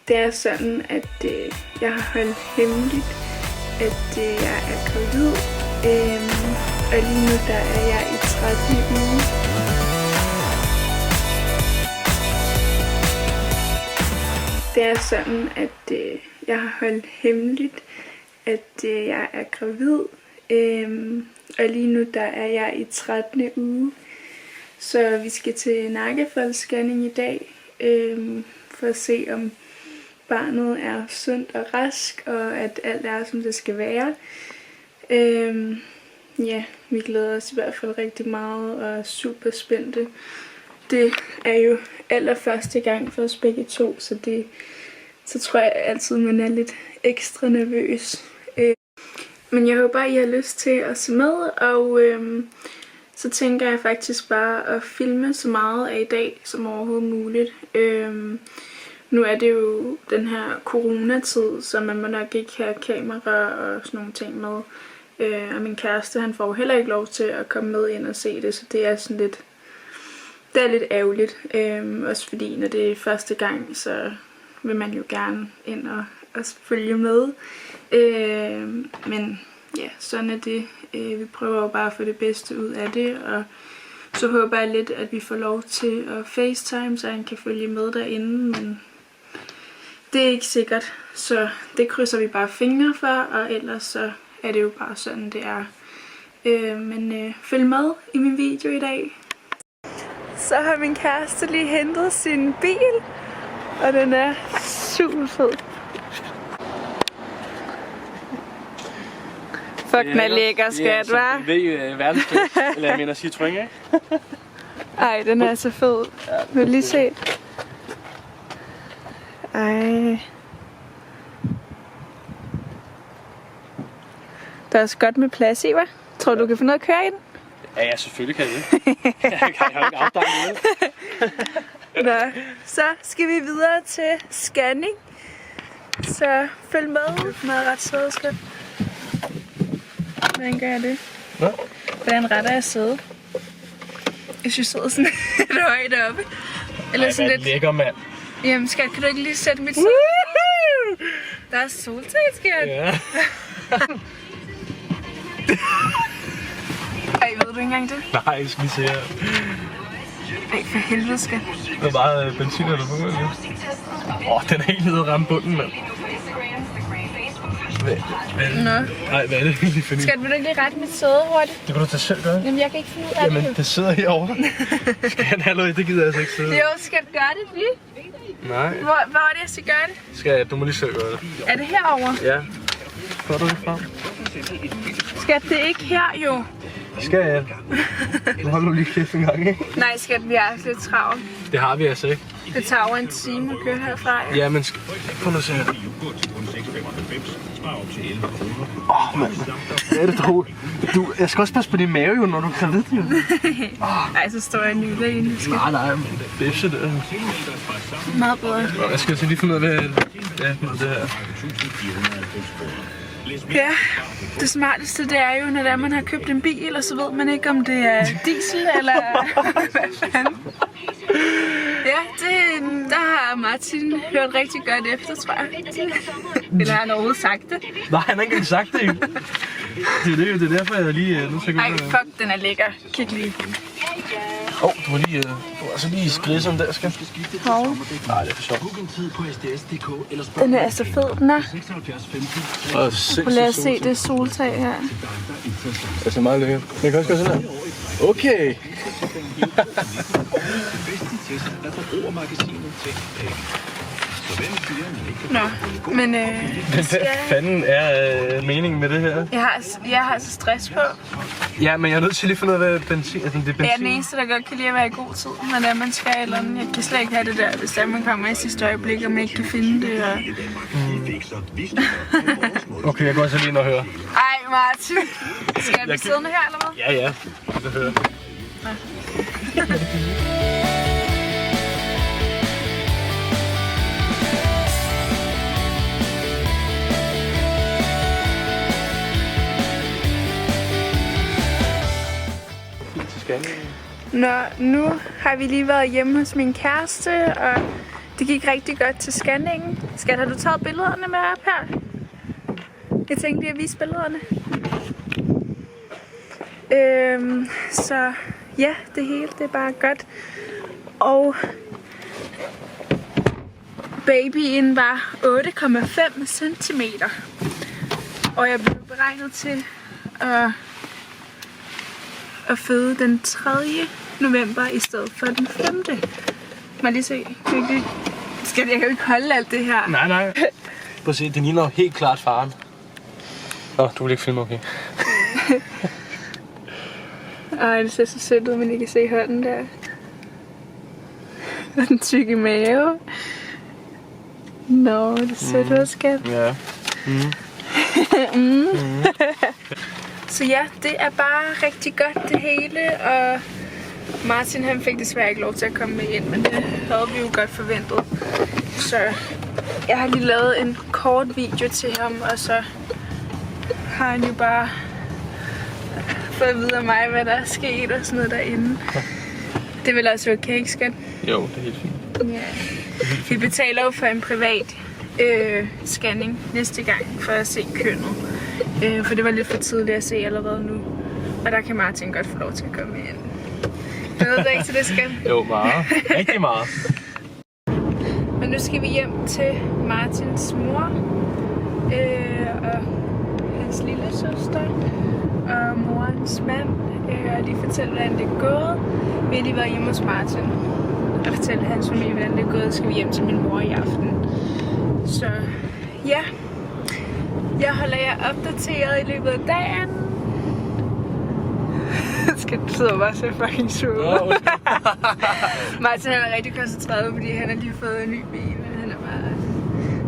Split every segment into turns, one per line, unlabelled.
Det er sådan, at jeg har holdt hemmeligt, at jeg er gravid. Og lige nu der er jeg i 13. uge. Det er sådan, at jeg har holdt hemmeligt, at jeg er gravid. Og lige nu der er jeg i 13. uge. Så vi skal til nakkefoldsscanning i dag, for at se om barnet er sundt og rask, og at alt er som det skal være. Ja, vi glæder os i hvert fald rigtig meget og er super spændte. Det er jo allerførste gang for os begge to, så tror jeg altid, man er lidt ekstra nervøs. Men jeg håber, I har lyst til at se med, og så tænker jeg faktisk bare at filme så meget af i dag som overhovedet muligt. Nu er det jo den her coronatid, så man må nok ikke have kamera og sådan nogle ting med. Og min kæreste, han får heller ikke lov til at komme med ind og se det, så det er sådan lidt, det er lidt ærgerligt. Også fordi, når det er første gang, så vil man jo gerne ind og følge med. Men ja, sådan er det. Vi prøver jo bare at få det bedste ud af det, og så håber jeg lidt, at vi får lov til at FaceTime, så han kan følge med derinde, men det er ikke sikkert, så det krydser vi bare fingre for, og ellers så er det jo bare sådan, det er. Men følg med i min video i dag. Så har min kæreste lige hentet sin bil, og den er super fed. Fuck, den er lækker, skat, hva'?
Det er verdensklasse, eller jeg mener Citroën, ikke?
Ej, den er så fed. Vil du lige se? Ej. Der er også godt med plads i, hva'? Tror du, kan få noget at køre i den?
Ja, selvfølgelig kan jeg det. Jeg har ikke afdanket noget.
Nå, så skal vi videre til scanning. Så følg med. Meget ret sød, skat. Hvordan gør jeg det?
Hvad?
Hvordan retter jeg sædet? Hvis jeg sidder sådan lidt højt oppe. Eller sådan lidt
lækker, mand.
Jamen skat, kan du ikke lige sætte mit sæde? Der er soltag, skat.
Ja.
Ej, ved du ikke engang det?
Nej, jeg skal lige se her.
Ej, for helvede, skat.
Hvor meget benzin er der på mig? Den er helt nede og ramme bunden, mand. Hvad er det?
Nå.
Nej, hvad er det egentlig for
Skat, vil du ikke lige rette mit sæde hurtigt?
Det kan du da selv gøre.
Jamen, jeg kan ikke finde ud af det.
Jamen, det sidder herovre. Skal han have noget? Det gider jeg altså ikke sidde.
Jo, skat, gør det lige.
Nej.
Hvor er det, jeg skal gøre det?
Du må lige selv gøre det.
Er det herovre?
Ja. Får du det frem?
Skat, det er ikke her, jo.
Skal jeg? Nu holder du lige kæft en gang, ikke?
Nej, skat, vi er altså lidt travlt.
Det har vi altså ikke.
Det tager over en time at køre herfra.
Ja, men prøv nu at se her. Mand. Hvad er det dog? Jeg skal også passe på din mave, jo, når du er gravid, jo.
Ej, så står jeg nyder i den.
Nej, men det er bæfse der.
Meget bedre.
Jeg skal altså lige finde ud af, hvad det her.
Ja, det smarteste det er jo, når man har købt en bil, og så ved man ikke, om det er diesel eller hvad fanden. Ja, der har Martin hørt rigtig godt efter, tror jeg. Eller har han overhovedet sagt det?
Nej, han har ikke engang sagt det, jo. Det er derfor, jeg lige...
Ej, fuck, den er lækker. Kig lige.
Du var lige... lige skridt sådan der, skal.
Hov.
Nej, det er for sjovt.
Den er altså fed, den er.
Prøv
lad os se det soltag her.
Det er så meget lækkert. Jeg kan også gøre sådan her. Okay.
Nå, men
hvad fanden er meningen med det her?
Jeg har altså stress på.
Ja, men jeg er nødt til lige at finde ud af, hvad benzin... Altså, det er benzin.
Jeg er den eneste, der godt kan lide at være i god tid, når det er, man skal eller andet. Jeg kan slet ikke have det der, hvis man kommer i sidste øjeblik, og man ikke kan finde det. Og...
Okay, jeg går så lige ind og hører.
Ej, Martin. Skal jeg blive siddende her, eller hvad?
Ja. Det hører.
Nå, nu har vi lige været hjemme hos min kæreste, og Det gik rigtig godt til scanningen. Skat, har du taget billederne med op her? Jeg tænkte lige at vise billederne. Så ja, det hele det er bare godt. Og babyen var 8,5 cm. Og jeg blev beregnet til at føde den 3. november i stedet for den 5. Må jeg lige se? Jeg kan jo ikke holde alt det her.
Nej. Prøv at se, det ligner jo helt klart faren. Nå, du vil ikke filme, okay?
Ej, det ser så sødt ud, men I kan se hånden der. Og den tykke mave. Nå, det er sødt ud, skat.
Ja.
Så ja, det er bare rigtig godt det hele, og Martin han fik desværre ikke lov til at komme med ind, men det havde vi jo godt forventet. Så jeg har lige lavet en kort video til ham, og så har han jo bare fået at vide af mig, hvad der er sket og sådan noget derinde. Det er vel også okay, ikke skat?
Jo, det er helt fint.
Ja. Vi betaler jo for en privat scanning næste gang for at se kønnet. For det var lidt for tidligt at se allerede nu. Og der kan Martin godt få lov til at komme ind. Jeg ved ikke til det, skal.
Jo, meget. Rigtig meget.
Men nu skal vi hjem til Martins mor og hans lille søster og morens mand. Og de fortæller, hvordan det er gået. Vi har lige været hjemme hos Martin og fortælle hans familie, hvordan det er gået. Så skal vi hjem til min mor i aften. Så ja, jeg holder jer opdateret i løbet af dagen. Skal du sidde og bare se fucking sur. Martin han er rigtig koncentreret, fordi han har lige fået en ny bil. Han er bare...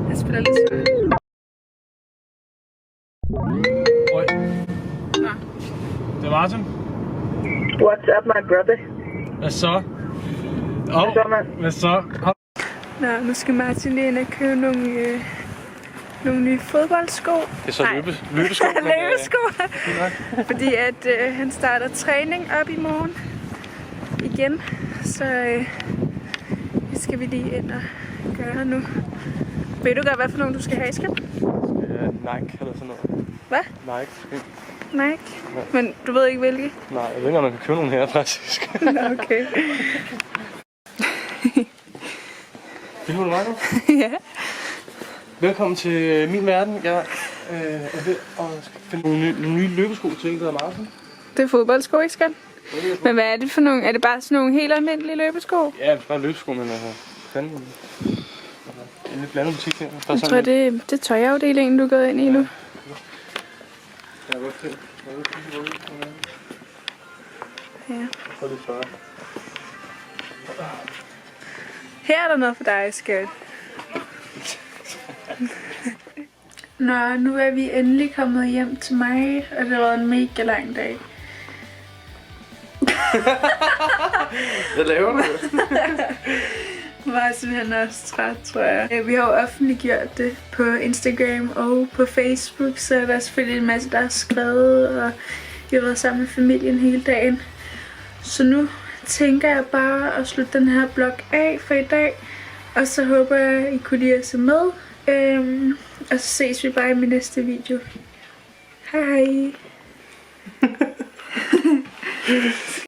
Han spiller lidt sur.
Oj.
Nå.
Det er Martin.
What's up, my brother?
Hvad så?
Hvad så, mand?
Hvad så?
Nå, nu skal Martin lige ind og købe nogle nye fodboldsko.
Det er så løbesko.
Løbesko. Fordi at han starter træning op i morgen igen. Så det skal vi lige ind og gøre nu. Ved du godt, hvad for nogle du skal have, skat?
Nike eller sådan noget.
Hvad?
Nike.
Nike? Men du ved ikke hvilke?
Nej, jeg ved ikke, om man kan købe nogle her, faktisk.
Okay.
Vil du mig nu?
Ja.
Velkommen til min verden. Jeg er ved at finde nogle nye løbesko til en, der hedder Martin.
Det er fodboldsko, ikke skat? Men hvad er det for nogle? Er det bare sådan nogle helt almindelige løbesko?
Ja, det er bare løbesko, men fanden. Det er en lidt blandet butik her.
Jeg tror, det er tøjafdelingen, du er gået ind i nu.
Jeg har godt til.
Ja.
Så er det 40.
Her er der noget for dig, skat. Nå, nu er vi endelig kommet hjem til mig, og det har været en mega lang dag.
Hvad laver du?
Jeg var simpelthen også træt, tror jeg. Vi har jo offentliggjort det på Instagram og på Facebook, så der er selvfølgelig en masse, der er skrevet, og vi har været sammen med familien hele dagen. Så nu tænker jeg bare at slutte den her vlog af for i dag, og så håber jeg, at I kunne lide at se med. Og så ses vi bare i min næste video. Hej hej!